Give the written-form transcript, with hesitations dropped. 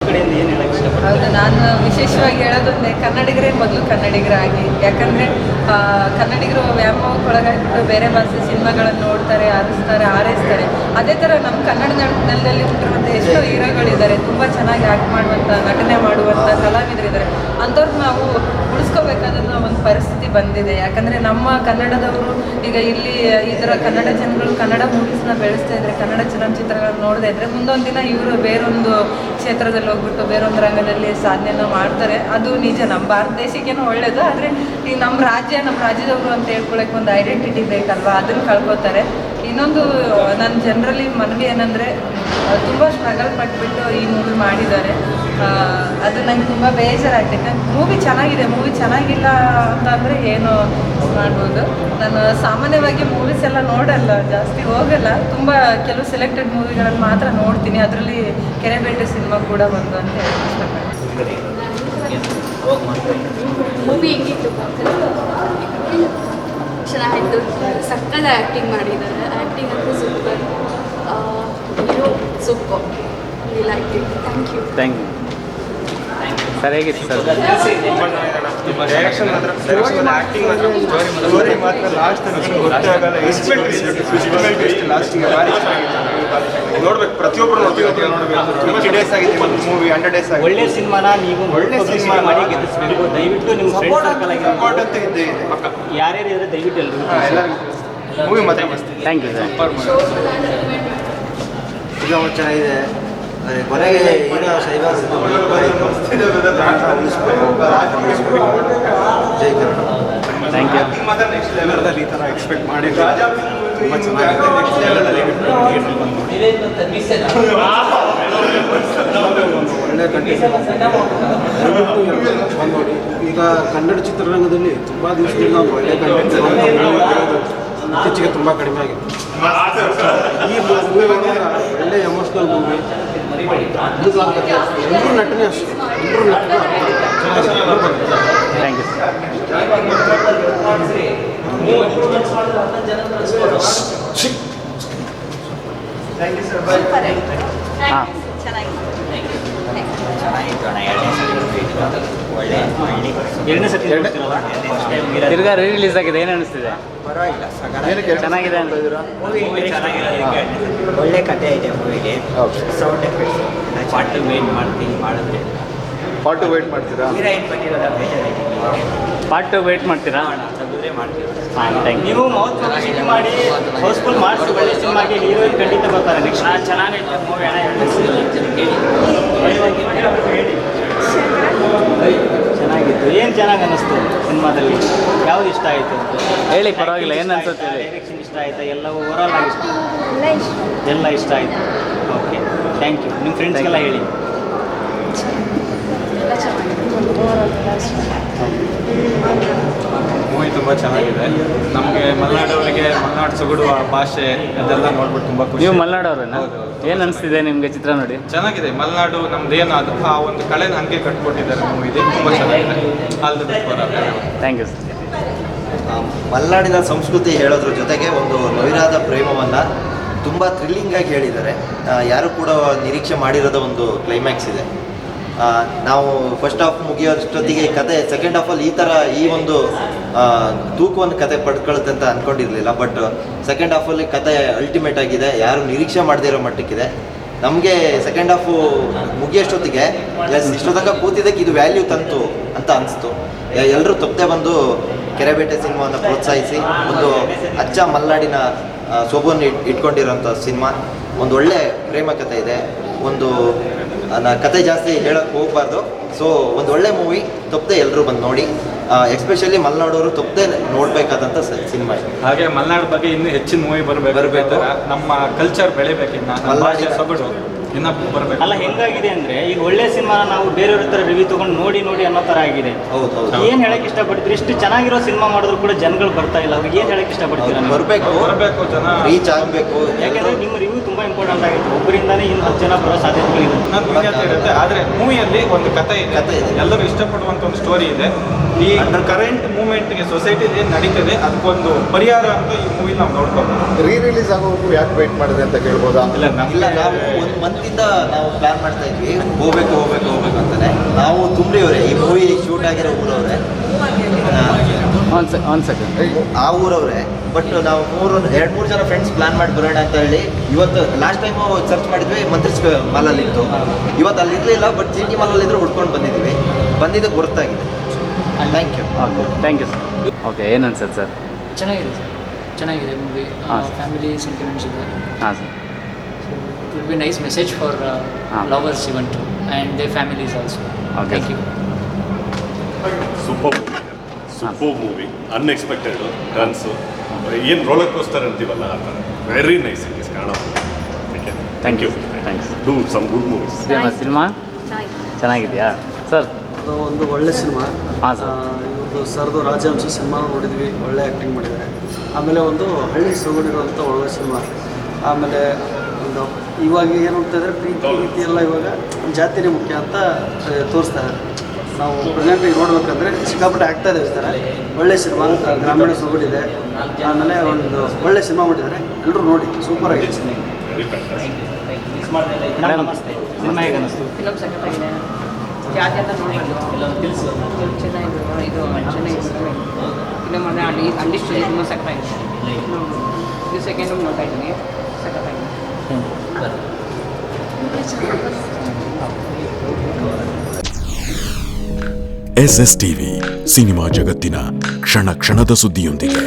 ಕಡೆಯಿಂದ ಏನು ಹೇಳಕ್ಕೆ ಇಷ್ಟಪಡ್ತೀನಿ? ಹೌದು, ನಾನು ವಿಶೇಷವಾಗಿ ಹೇಳೋದೊಂದೇ, ಕನ್ನಡಿಗರೇ ಮೊದಲು ಕನ್ನಡಿಗರಾಗಿ. ಯಾಕಂದರೆ ಕನ್ನಡಿಗರು ವ್ಯಾಮೋಹಕ್ಕೊಳಗಾಗಿಬಿಟ್ಟು ಬೇರೆ ಭಾಷೆ ಸಿನಿಮಾಗಳನ್ನು ನೋಡ್ತಾರೆ, ಆರೈಸ್ತಾರೆ. ಅದೇ ಥರ ನಮ್ಮ ಕನ್ನಡ ನೆಲದಲ್ಲಿ ಹುಟ್ಟಿರುವಂಥ ಎಷ್ಟೋ ಹೀರೋಗಳಿದ್ದಾರೆ, ತುಂಬ ಚೆನ್ನಾಗಿ ಆ್ಯಕ್ಟ್ ಮಾಡುವಂಥ, ನಟನೆ ಮಾಡುವಂಥ ಕಲಾವಿದರಿದ್ದಾರೆ. ಅಂಥವ್ರನ್ನ ನಾವು ಉಳಿಸ್ಕೋಬೇಕಾದಂಥ ಒಂದು ಪರಿಸ್ಥಿತಿ ಬಂದಿದೆ. ಯಾಕಂದರೆ ನಮ್ಮ ಕನ್ನಡದವರು ಈಗ ಇಲ್ಲಿ ಈ ಥರ ಕನ್ನಡ ಜನಗಳು ಕನ್ನಡ ಮೂವೀಸ್ನ ಬೆಳೆಸ್ತಾ ಇದ್ದಾರೆ, ಕನ್ನಡ ಚಲನಚಿತ್ರಗಳನ್ನು ನೋಡದೇ ಇದ್ದರೆ ಮುಂದೊಂದು ದಿನ ಇವರು ಬೇರೊಂದು ಕ್ಷೇತ್ರದಲ್ಲಿ ಹೋಗ್ಬಿಟ್ಟು ಬೇರೊಂದು ರಂಗದಲ್ಲಿ ಸಾಧನೆಯನ್ನು ಮಾಡ್ತಾರೆ. ಅದು ನಿಜ, ನಮ್ಮ ಭಾರತ ದೇಶಕ್ಕೇನೋ ಒಳ್ಳೆಯದು. ಆದರೆ ಈಗ ನಮ್ಮ ರಾಜ್ಯದವರು ಅಂತ ಹೇಳ್ಕೊಳ್ಳೋಕೆ ಒಂದು ಐಡೆಂಟಿಟಿ ಬೇಕಲ್ವಾ, ಅದನ್ನು ಕಳ್ಕೊತಾರೆ. ಇನ್ನೊಂದು ನನ್ನ ಜನರಲಿ ಮನವಿ ಏನಂದರೆ, ತುಂಬ ಸ್ಟ್ರಗಲ್ ಪಟ್ಬಿಟ್ಟು ಈ ಮೂವಿ ಮಾಡಿದ್ದಾರೆ. ಅದು ನಂಗೆ ತುಂಬ ಬೇಜಾರಾಗ್ತೈತೆ. ಮೂವಿ ಚೆನ್ನಾಗಿದೆ, ಮೂವಿ ಚೆನ್ನಾಗಿಲ್ಲ ಅಂತಂದರೆ ಏನು ಮಾಡ್ಬೋದು. ನಾನು ಸಾಮಾನ್ಯವಾಗಿ ಮೂವೀಸ್ ಎಲ್ಲ ನೋಡಲ್ಲ, ಜಾಸ್ತಿ ಹೋಗಲ್ಲ. ತುಂಬ ಕೆಲವು ಸೆಲೆಕ್ಟೆಡ್ ಮೂವಿಗಳನ್ನು ಮಾತ್ರ ನೋಡ್ತೀನಿ. ಅದರಲ್ಲಿ ಕೆರೆಬೇಟೆ ಸಿನಿಮಾ ಕೂಡ ಒಂದು ಅಂತ ಹೇಳಿ ಇಷ್ಟಪಡ್ತೀನಿ. ಮೂವಿ ಹೆಂಗಿತ್ತು? ಚೆನ್ನಾಗಿತ್ತು, ಸಕ್ಕದ ಆ್ಯಕ್ಟಿಂಗ್ ಮಾಡಿದ್ದಾರೆ. ಆ್ಯಕ್ಟಿಂಗ್ ಅಂದರೆ super, hero super. Like it. Thank you. Sir ಹೇಗಿತ್ತು ಸರ್? ಡೈರೆಕ್ಷನ್ ಮಾತ್ರ, ಆ್ಯಕ್ಟಿಂಗ್ ಮಾತ್ರ, ಸ್ಟೋರಿ ಮಾತ್ರ ಲಾಸ್ಟ್ ಗೊತ್ತಾಗಲ್ಲ. ಎಷ್ಟು ಲಾಸ್ಟಿಗೆ ಭಾರಿ ಚೆನ್ನಾಗಿತ್ತು. ನೋಡ್ಬೇಕು, ಪ್ರತಿಯೊಬ್ಬರು ನೋಡ್ಬೇಕು. ತುಂಬ ಡೇಸ್ ಆಗಿದೆ ಮೂವಿ, 100 days ಆಗಿದೆ. ಒಳ್ಳೆ ಸಿನಿಮಾನ ನೀವು ಒಳ್ಳೆ ಸಿನಿಮಾ ಮಾಡಿ ಗೆಲ್ಲಿಸಬೇಕು. ದಯವಿಟ್ಟು ನಿಮ್ಮ ಫ್ರೆಂಡ್ಸ್ ಸರ್ಕಲ್ ಆಗಿ ಸಪೋರ್ಟ್ ಅಂತ ಇದ್ದೇ ಇದೆ. ಯಾರ್ಯಾರು ಇದ್ರೆ ದಯವಿಟ್ಟು ಎಲ್ಲರೂ ಎಲ್ಲರಿಗೂ ಮೂವಿ ಮಾತ್ರ ಮಸ್ತ್. Thank you sir. ಈಗ ಚೆನ್ನಾಗಿದೆ. ಕೊನೆಗೆ ಏನೋ ಸೈಬರ್ ಜೈ ಕನ್ನಡ. Thank you. ಮಾತ್ರ ನೆಕ್ಸ್ಟ್ ಲೆವೆಲಲ್ಲಿ ಈ ಥರ ಎಕ್ಸ್ಪೆಕ್ಟ್ ಮಾಡಿದ್ರೆ ತುಂಬ ಚೆನ್ನಾಗಿದೆ. ನೆಕ್ಸ್ಟ್ ಲೆವೆಲಲ್ಲಿ ಒಳ್ಳೆ ಕಂಟೆಂಟ್ ಬಂದು ನೋಡಿ. ಈಗ ಕನ್ನಡ ಚಿತ್ರರಂಗದಲ್ಲಿ ತುಂಬ ದಿವಸದಿಂದ ಒಂದು ಒಳ್ಳೆ ಕಂಟೆಂಟ್ ಇತ್ತೀಚೆಗೆ ತುಂಬ ಕಡಿಮೆ ಆಗಿದೆ. ಈ ಮೂವಿ ಒಳ್ಳೆ ಎಮೋಷ್ನಲ್ ಮೂವಿ. ಎಲ್ಲರೂ ನಟನೆ ಅಷ್ಟೇ, ಎಲ್ಲರೂ ನಟನೆ ಥ್ಯಾಂಕ್ ಯು ಸರ್. ಹಾಂ, ಎರಡನೇ ಸತಿ ತಿರ್ಗಾ ರಿಲೀಸ್ ಆಗಿದೆ, ಏನು ಅನಿಸ್ತಿದೆ? ಪರವಾಗಿಲ್ಲ, ಚೆನ್ನಾಗಿದೆ ಅಂತ ಇದ್ದೀರಾ? ಒಳ್ಳೆ ಕಥೆ ಇದೆ ಮೂವಿಗೆ. Okay. Sound effects part wait ಮಾಡ್ತೀನಿ ಮಾಡಿದ್ರೆ ಪಾರ್ಟ್ ವೇಟ್ ಮಾಡ್ತೀರಾ? ಹೀರೋಯಿನ್ ಬಂದಿರೋದ ಬೇಜಾರಾಗಿದೆ. ಪಾರ್ಟ್ ವೇಟ್ ಮಾಡ್ತೀರಾ? ತೆಗೆದ್ರೆ ಮಾಡ್ತೀವಿ. ಹಾಂ, ಥ್ಯಾಂಕ್ ಯು. ನೀವು ಮೌತ್ ಪಬ್ಲಿಸಿಟಿ ಮಾಡಿ ಹೌಸ್ಫುಲ್ ಮಾಡಿಸಿ ಒಳ್ಳೆ ಸಿನಿಮಾಗೆ ಹೀರೋಯಿನ್ ಖಂಡಿತ ಬರ್ತಾರೆ. ನೆಕ್ಸ್ಟ್ ಚೆನ್ನಾಗೈತೆ ಮೂವಿ. ಚೆನ್ನಾಗಿತ್ತು. ಏನು ಚೆನ್ನಾಗಿ ಅನ್ನಿಸ್ತು ಸಿನಿಮಾದಲ್ಲಿ? ಯಾವ್ದು ಇಷ್ಟ ಆಯಿತು ಹೇಳಿ, ಪರವಾಗಿಲ್ಲ, ಏನು ಅನ್ಸುತ್ತೆ ಹೇಳಿ. ಡೈರೆಕ್ಷನ್ ಇಷ್ಟ ಆಯಿತಾ? ಎಲ್ಲ ಓವರಾಲ್ ಆಗಿ ಎಲ್ಲ ಇಷ್ಟ ಆಯಿತು. Okay, thank you. ನಿಮ್ಮ ಫ್ರೆಂಡ್ಸ್ಗೆಲ್ಲ ಹೇಳಿ. ಮೂವಿ ತುಂಬ ಚೆನ್ನಾಗಿದೆ. ನಮಗೆ ಮಲೆನಾಡವರಿಗೆ ಮಲೆನಾಡು ಸೊಗಡುವ ಭಾಷೆ ಅದೆಲ್ಲ ನೋಡ್ಬಿಟ್ಟು ತುಂಬ ಖುಷಿ. ನೀವು ಮಲೆನಾಡವ್ರೇನಾ? ಏನು ಅನಿಸ್ತಿದೆ ನಿಮಗೆ ಚಿತ್ರ ನೋಡಿ? ಚೆನ್ನಾಗಿದೆ. ಮಲೆನಾಡು ನಮ್ದೇನು ಅದು ಆ ಒಂದು ಕಳೆನ ಹಂಗೆ ಕಟ್ಕೊಟ್ಟಿದ್ದಾರೆ ಮೂವಿದೆ. ತುಂಬ ಚೆನ್ನಾಗಿದೆ. All the best for thank you sir. ಮಲೆನಾಡಿನ ಸಂಸ್ಕೃತಿ ಹೇಳೋದ್ರ ಜೊತೆಗೆ ಒಂದು ನವಿರಾದ ಪ್ರೇಮವನ್ನು ತುಂಬ ಥ್ರಿಲ್ಲಿಂಗಾಗಿ ಹೇಳಿದ್ದಾರೆ. ಯಾರು ಕೂಡ ನಿರೀಕ್ಷೆ ಮಾಡಿರೋದ ಒಂದು ಕ್ಲೈಮ್ಯಾಕ್ಸ್ ಇದೆ. ನಾವು ಫಸ್ಟ್ ಹಾಫ್ ಮುಗಿಯೋಷ್ಟೊತ್ತಿಗೆ ಕತೆ ಸೆಕೆಂಡ್ ಹಾಫಲ್ಲಿ ಈ ಒಂದು ತೂಕವನ್ನು ಕತೆ ಪಡ್ಕೊಳ್ಳುತ್ತೆ ಅಂತ ಅಂದ್ಕೊಂಡಿರಲಿಲ್ಲ. ಬಟ್ ಸೆಕೆಂಡ್ ಹಾಫಲ್ಲಿ ಕತೆ ಅಲ್ಟಿಮೇಟ್ ಆಗಿದೆ, ಯಾರು ನಿರೀಕ್ಷೆ ಮಾಡದೇ ಇರೋ ಮಟ್ಟಕ್ಕಿದೆ. ನಮಗೆ ಸೆಕೆಂಡ್ ಹಾಫು ಮುಗಿಯೋಷ್ಟೊತ್ತಿಗೆ ಇಷ್ಟೋ ತನಕ ಕೂತಿದ್ದಕ್ಕೆ ಇದು ವ್ಯಾಲ್ಯೂ ತಂತು ಅಂತ ಅನಿಸ್ತು. ಎಲ್ಲರೂ ತಪ್ಪದೆ ಬಂದು ಕೆರೆಬೇಟೆ ಸಿನಿಮಾವನ್ನು ಪ್ರೋತ್ಸಾಹಿಸಿ ಒಂದು ಅಚ್ಚ ಮಲೆನಾಡಿನ ಸೊಬನ್ನು ಇಟ್ಕೊಂಡಿರೋಂಥ ಸಿನಿಮಾ. ಒಂದು ಒಳ್ಳೆ ಪ್ರೇಮ ಕಥೆ ಇದೆ. ಒಂದು ಕತೆ ಜಾಸ್ತಿ ಹೇಳೋಕ್ಕೆ ಹೋಗಬಾರ್ದು. ಸೊ ಒಂದು ಒಳ್ಳೆ ಮೂವಿ, ತಪ್ಪದೆ ಎಲ್ಲರೂ ಬಂದು ನೋಡಿ. ಎಸ್ಪೆಷಲಿ ಮಲೆನಾಡವರು ತಪ್ಪದೆ ನೋಡಬೇಕಾದಂಥ ಸಿನಿಮಾ ಇದೆ. ಹಾಗೆ ಮಲೆನಾಡು ಬಗ್ಗೆ ಇನ್ನೂ ಹೆಚ್ಚಿನ ಮೂವಿ ಬರಬೇಕು. ನಮ್ಮ ಕಲ್ಚರ್ ಬೆಳಿಬೇಕು. ಮಲೆನಾಡಿನ ಸೊಗಡು ಇನ್ನೂ ಬರಬೇಕು. ಅಲ್ಲ, ಹೆಂಗಾಗಿದೆ ಅಂದರೆ ಈಗ ಒಳ್ಳೆ ಸಿನಿಮಾನ ನಾವು ಬೇರೆಯವ್ರ ಥರ ರಿವ್ಯೂ ತೊಗೊಂಡು ನೋಡಿ ಅನ್ನೋ ಥರ ಆಗಿದೆ. ಹೌದು. ಏನು ಹೇಳಕ್ಕೆ ಇಷ್ಟಪಡ್ತೀರಿ? ಇಷ್ಟು ಚೆನ್ನಾಗಿರೋ ಸಿನಿಮಾ ಮಾಡಿದ್ರು ಕೂಡ ಜನಗಳು ಬರ್ತಾ ಇಲ್ಲ. ಅವ್ರಿಗೆ ಏನು ಹೇಳಕ್ಕೆ ಇಷ್ಟಪಡ್ತೀರಾ? ಬರಬೇಕು, ಜನ ರೀಚ್ ಆಗಬೇಕು. ಯಾಕೆಂದರೆ ನಿಮ್ಮ ರಿವ್ಯೂ ತುಂಬ ಇಂಪಾರ್ಟೆಂಟ್ ಆಗಿತ್ತು. ಒಬ್ಬರಿಂದಾನೇ ಇನ್ನು 10 ಜನ ಬರೋ ಸಾಧ್ಯತೆಗಳಿದೆ. ಇರುತ್ತೆ. ಆದರೆ ಮೂವಿಯಲ್ಲಿ ಒಂದು ಕತೆ ಇದೆ, ಎಲ್ಲರೂ ಇಷ್ಟಪಡುವಂಥ ಒಂದು ಸ್ಟೋರಿ ಇದೆ. ಈ ಕರೆಂಟ್ ಮೂವ್ಮೆಂಟ್ಗೆ ಸೊಸೈಟಿಲಿ ಏನು ನಡೀತದೆ ಅದಕ್ಕೊಂದು ಪರಿಹಾರ ಅಂತ ಈ ಮೂವಿ ನಾವು ನೋಡ್ಕೋಬೋದು. ರಿಲೀಸ್ ಆಗೋವರೆಗೂ ಯಾಕೆ ವೇಟ್ ಮಾಡಿದೆ ಅಂತ ಕೇಳ್ಬೋದಾ? ಇಲ್ಲ, ನಾವು 1 ಮಂತಿಂದ ನಾವು ಪ್ಲಾನ್ ಮಾಡ್ತಾ ಇದ್ವಿ, ಹೋಗ್ಬೇಕು ನಾವು ತುಮ್ರಿಯವರೇ, ಈ ಮೂವಿ ಶೂಟ್ ಆಗಿರೋ ಊರವರೇ. ಒಂದು ಸೆಕೆಂಡ್. ಆ ಊರವರೇ, ಬಟ್ ನಾವು 2-3 ಜನ ಫ್ರೆಂಡ್ಸ್ ಪ್ಲಾನ್ ಮಾಡಿ ಬರೋಣ ಅಂತ ಹೇಳಿ ಇವತ್ತು ಲಾಸ್ಟ್ ಟೈಮು ಸರ್ಚ್ ಮಾಡಿದ್ವಿ, ಮಂತ್ರಿಸ್ ಮಾಲಲ್ಲಿತ್ತು. ಇವತ್ತು ಅಲ್ಲಿ ಇರಲಿಲ್ಲ, ಬಟ್ GT ಮಾಲಲ್ಲಿ ಇದ್ರೆ ಹುಡ್ಕೊಂಡು ಬಂದಿದ್ದೀವಿ. ಬಂದಿದ್ದಕ್ಕೆ ಗೊತ್ತಾಗಿದೆ. Thank you. Okay thank you sir. Okay ಏನು ಅನ್ಸುತ್ತೆ ಸರ್? ಚೆನ್ನಾಗಿದೆ ಸರ್, ಚೆನ್ನಾಗಿದೆ ಮೂವಿ. ಹಾಂ. ಫ್ಯಾಮಿಲಿ ಸೆಂಟಿಮೆಂಟ್ಸ್ ಇದೆ. ಹಾಂ sir. It will be nice message for lovers even to and they families also. Okay. Thank you. Super movie, unexpected turns, ಏನು roller coaster ಅಂತೀವಲ್ಲ ಆ ಥರ. Very nice it is Kannada. Thank you. Thanks. Do some good movies. Cinema ಚೆನ್ನಾಗಿದೆಯಾ sir? ಅದು ಒಂದು ಒಳ್ಳೆ cinema. ಹಾಂ sir. ಇವ್ರದ್ದು ಸರ್ದು ರಾಜಹಂಸ ಸಿನಿಮಾ ನೋಡಿದ್ವಿ, ಒಳ್ಳೆ ಆ್ಯಕ್ಟಿಂಗ್ ಮಾಡಿದ್ದಾರೆ. ಆಮೇಲೆ ಒಂದು ಹಳ್ಳಿ ಸೊಗಡಿರುವಂಥ ಒಳ್ಳೆ ಸಿನಿಮಾ. ಆಮೇಲೆ ಒಂದು ಇವಾಗ ಏನು ಹೋಗ್ತಾಯಿದ್ರೆ ಪ್ರೀತಿ ಎಲ್ಲ ಇವಾಗ ಜಾತಿನೇ ಮುಖ್ಯ ಅಂತ ತೋರಿಸ್ತಾರೆ. ನಾವು ಪ್ರೆಸೆಂಟಾಗಿ ನೋಡ್ಬೇಕಂದ್ರೆ ಸಿಕ್ಕಾಪಟ್ಟೆ ಆಗ್ತಾ ಇದೆ ಸರ್. ಒಳ್ಳೆ ಸಿನಿಮಾ, ಗ್ರಾಮೀಣ ಸೊಗಡಿದೆ. ಆಮೇಲೆ ಒಂದು ಒಳ್ಳೆ ಸಿನಿಮಾ ಮಾಡಿದ್ದಾರೆ, ಎಲ್ಲರೂ ನೋಡಿ, ಸೂಪರ್ ಆಗಿದೆ. ಮೇಡಮ್ ನಮಸ್ತೆ. ಸಿನಿಮಾ ಹೇಗೆ ಅನ್ನಿಸ್ತು? ಫಿಲಮ್ ಸಖತ್ತಾಗಿದೆ. ಜಾತಿ ಅಂತ ನೋಡಬೇಕು. ಚೆನ್ನಾಗಿದೆ ಇದು, ಚೆನ್ನಾಗಿದೆ ಫಿಲಮ್ ಅಂದರೆ ಅಲ್ಲಿ ತುಂಬ ಸಖತ್ತಾಗಿದೆ. ಇದು ಸೆಕೆಂಡ್ ರೂಮ್ ನೋಡ್ತಾ ಇದ್ದೀನಿ, ಸಖತ್ತಾಗಿದೆ. SSTV ಸಿನಿಮಾ ಜಗತ್ತಿನ ಕ್ಷಣ ಕ್ಷಣದ ಸುದ್ದಿಯೊಂದಿಗೆ.